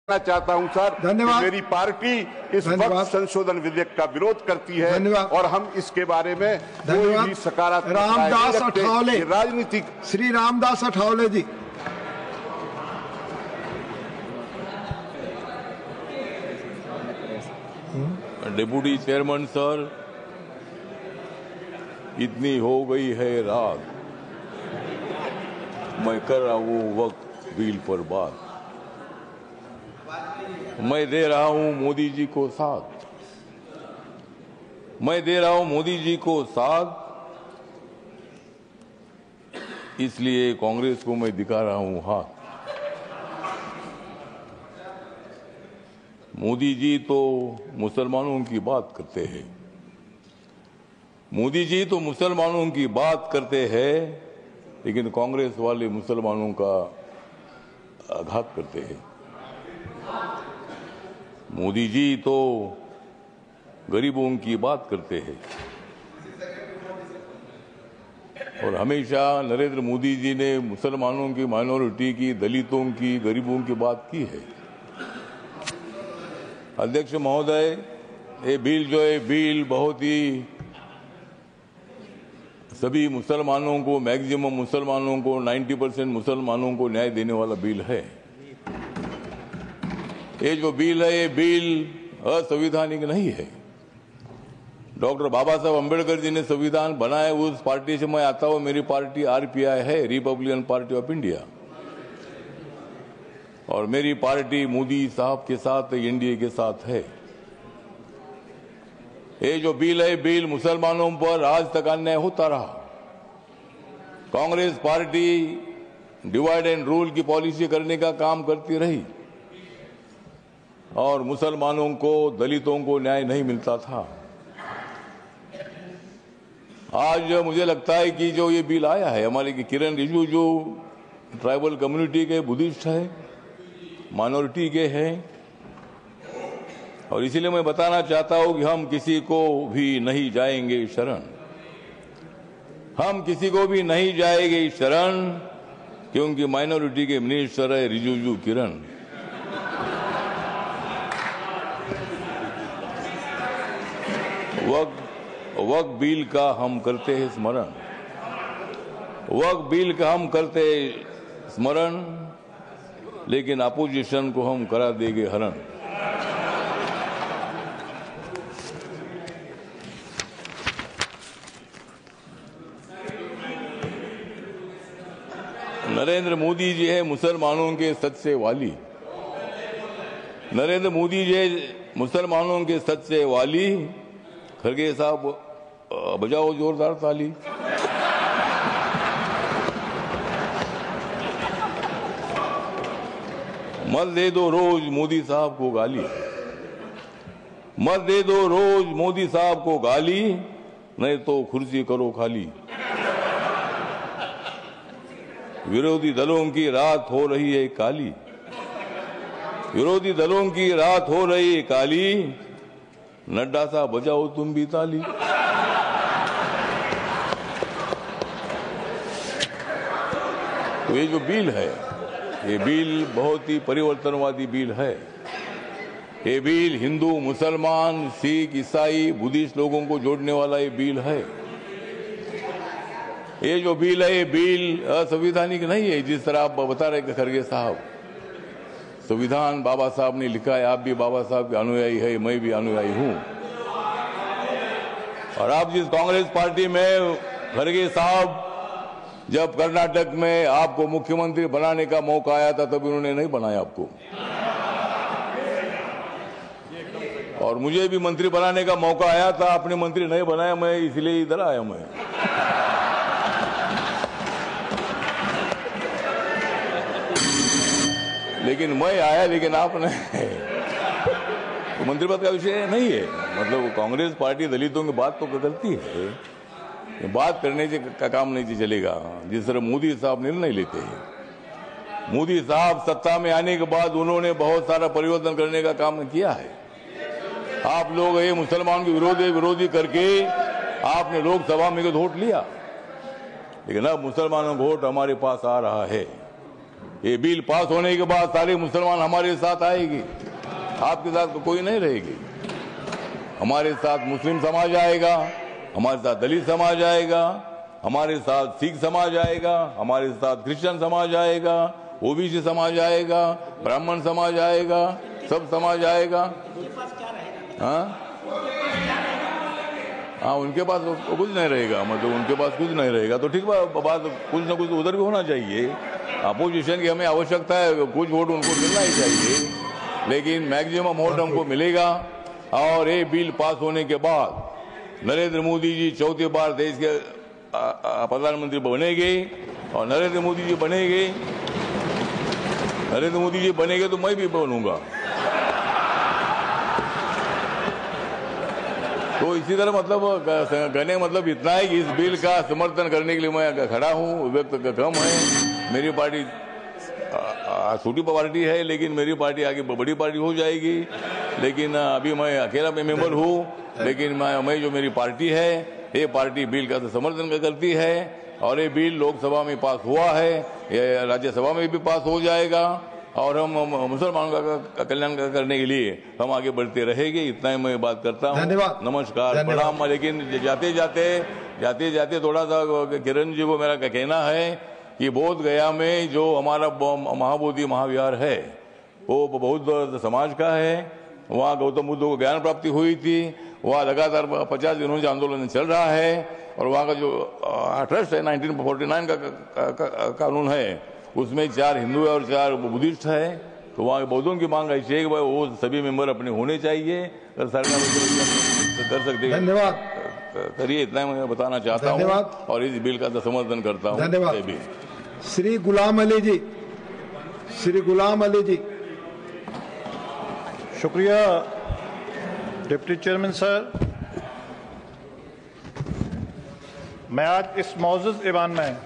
चाहता हूं सर, धन्यवाद। मेरी पार्टी इस वक्त संशोधन विधेयक का विरोध करती है और हम इसके बारे में कोई भी सकारात्मक रामदास अठावले, राजनीतिक श्री रामदास अठावले जी। डिप्टी चेयरमैन सर, इतनी हो गई है रात, मैं कर रहा हूं वक्त बिल पर बात। मैं दे रहा हूं मोदी जी को साथ, मैं दे रहा हूं मोदी जी को साथ, इसलिए कांग्रेस को मैं दिखा रहा हूं हाथ। मोदी जी तो मुसलमानों की बात करते हैं, मोदी जी तो मुसलमानों की बात करते हैं, लेकिन कांग्रेस वाले मुसलमानों का आघात करते हैं। मोदी जी तो गरीबों की बात करते हैं और हमेशा नरेंद्र मोदी जी ने मुसलमानों की, माइनॉरिटी की, दलितों की, गरीबों की बात की है। अध्यक्ष महोदय, ये बिल जो है बिल बहुत ही सभी मुसलमानों को, मैक्सिमम मुसलमानों को, 90% मुसलमानों को न्याय देने वाला बिल है। ये जो बिल है ये बिल असंवैधानिक नहीं है। डॉक्टर बाबा साहब अम्बेडकर जी ने संविधान बनाया, उस पार्टी से मैं आता हूं। मेरी पार्टी आरपीआई है, रिपब्लिकन पार्टी ऑफ इंडिया, और मेरी पार्टी मोदी साहब के साथ, एनडीए के साथ है। ये जो बिल है बिल मुसलमानों पर आज तक अन्याय होता रहा। Congress party divide and rule की पॉलिसी करने का काम करती रही और मुसलमानों को, दलितों को न्याय नहीं मिलता था। आज मुझे लगता है कि जो ये बिल आया है, हमारे किरण रिजिजू जो ट्राइबल कम्युनिटी के बुद्धिस्ट है, माइनॉरिटी के हैं, और इसीलिए मैं बताना चाहता हूं कि हम किसी को भी नहीं जाएंगे शरण, हम किसी को भी नहीं जाएंगे शरण, क्योंकि माइनॉरिटी के मिनिस्टर है रिजिजू किरण। वक्फ बिल का हम करते हैं स्मरण, वक्फ बिल का हम करते हैं स्मरण, लेकिन अपोजिशन को हम करा देंगे हरण। नरेंद्र मोदी जी है मुसलमानों के सच्चे वाली, नरेंद्र मोदी जी है मुसलमानों के सच्चे वाली। खरगे साहब बजाओ जोरदार ताली। मत दे दो रोज मोदी साहब को गाली, मत दे दो रोज मोदी साहब को गाली, नहीं तो कुर्सी करो खाली। विरोधी दलों की रात हो रही है काली, विरोधी दलों की रात हो रही है काली, नड्डा साहब बजाओ तुम भी ताली। तो ये जो बिल है, ये बिल बहुत ही परिवर्तनवादी बिल है। ये बिल हिंदू, मुसलमान, सिख, ईसाई, बुद्धिस्ट लोगों को जोड़ने वाला ये बिल है। ये जो बिल है ये बिल असंवैधानिक नहीं है, जिस तरह आप बता रहे खरगे साहब। संविधान बाबा साहब ने लिखा है, आप भी बाबा साहब के अनुयायी है, मैं भी अनुयायी हूं। और आप जिस कांग्रेस पार्टी में, खरगे साहब, जब कर्नाटक में आपको मुख्यमंत्री बनाने का मौका आया था तब उन्होंने नहीं बनाया आपको, और मुझे भी मंत्री बनाने का मौका आया था, अपने मंत्री नहीं बनाया, मैं इसलिए इधर आया। मैं लेकिन मैं आया, लेकिन आपने तो मंत्री पद का विषय नहीं है। मतलब कांग्रेस पार्टी दलितों की बात तो करती है, बात करने का काम नहीं चलेगा। जिस तरह मोदी साहब निर्णय लेते हैं, मोदी साहब सत्ता में आने के बाद उन्होंने बहुत सारा परिवर्तन करने का काम किया है। आप लोग ये मुसलमान के विरोधी करके आपने लोकसभा में वोट लिया, लेकिन अब मुसलमानों का वोट हमारे पास आ रहा है। ये बिल पास होने के बाद सारे मुसलमान हमारे साथ आएगी, आपके साथ तो कोई नहीं रहेगी। हमारे साथ मुस्लिम समाज आएगा, हमारे साथ दलित समाज आएगा, हमारे साथ सिख समाज आएगा, हमारे साथ क्रिश्चियन समाज आएगा, ओबीसी समाज आएगा, ब्राह्मण समाज आएगा, सब समाज आएगा। हाँ, उनके पास कुछ नहीं रहेगा, मतलब उनके पास कुछ नहीं रहेगा तो ठीक बात, कुछ ना कुछ उधर भी होना चाहिए। अपोजिशन की हमें आवश्यकता है, कुछ वोट उनको मिलना ही चाहिए, लेकिन मैक्सिमम वोट हमको मिलेगा। और ये बिल पास होने के बाद नरेंद्र मोदी जी चौथी बार देश के प्रधानमंत्री बनेंगे, और नरेंद्र मोदी जी बनेंगे तो मैं भी बनूंगा। तो इसी तरह मतलब कहने का मतलब इतना है कि इस बिल का समर्थन करने के लिए मैं खड़ा हूँ। व्यक्त कम है, मेरी पार्टी छोटी पार्टी है, लेकिन मेरी पार्टी आगे बड़ी पार्टी हो जाएगी। लेकिन अभी मैं अकेला मेंबर हूँ, लेकिन मैं जो मेरी पार्टी है, ये पार्टी बिल का समर्थन करती है, और ये बिल लोकसभा में पास हुआ है, ये राज्यसभा में भी पास हो जाएगा, और हम मुसलमानों का कल्याण करने के लिए हम आगे बढ़ते रहेंगे। इतना ही मैं बात करता हूँ। धन्यवाद, नमस्कार, प्रणाम। लेकिन जाते जाते थोड़ा सा किरण जी को मेरा कहना है कि बोध गया में जो हमारा महाबोधि महाविहार है, वो बौद्ध समाज का है। वहाँ गौतम बुद्ध को ज्ञान प्राप्ति हुई थी। वहाँ लगातार 50 दिनों से आंदोलन चल रहा है, और वहाँ का जो ट्रस्ट है 1949 का कानून है, उसमें 4 हिंदू है और 4 बुद्धिस्ट है। तो वहाँ के बौद्धों की मांग ऐसी है कि वो सभी मेंबर अपने होने चाहिए, अगर सरकार कर सकते हैं। धन्यवाद, करिए, इतना मैं बताना चाहता हूँ, और इस बिल का समर्थन करता हूँ। धन्यवाद। श्री गुलाम अली जी। शुक्रिया डिप्टी चेयरमैन सर। मैं आज इस मौजूद ईवान में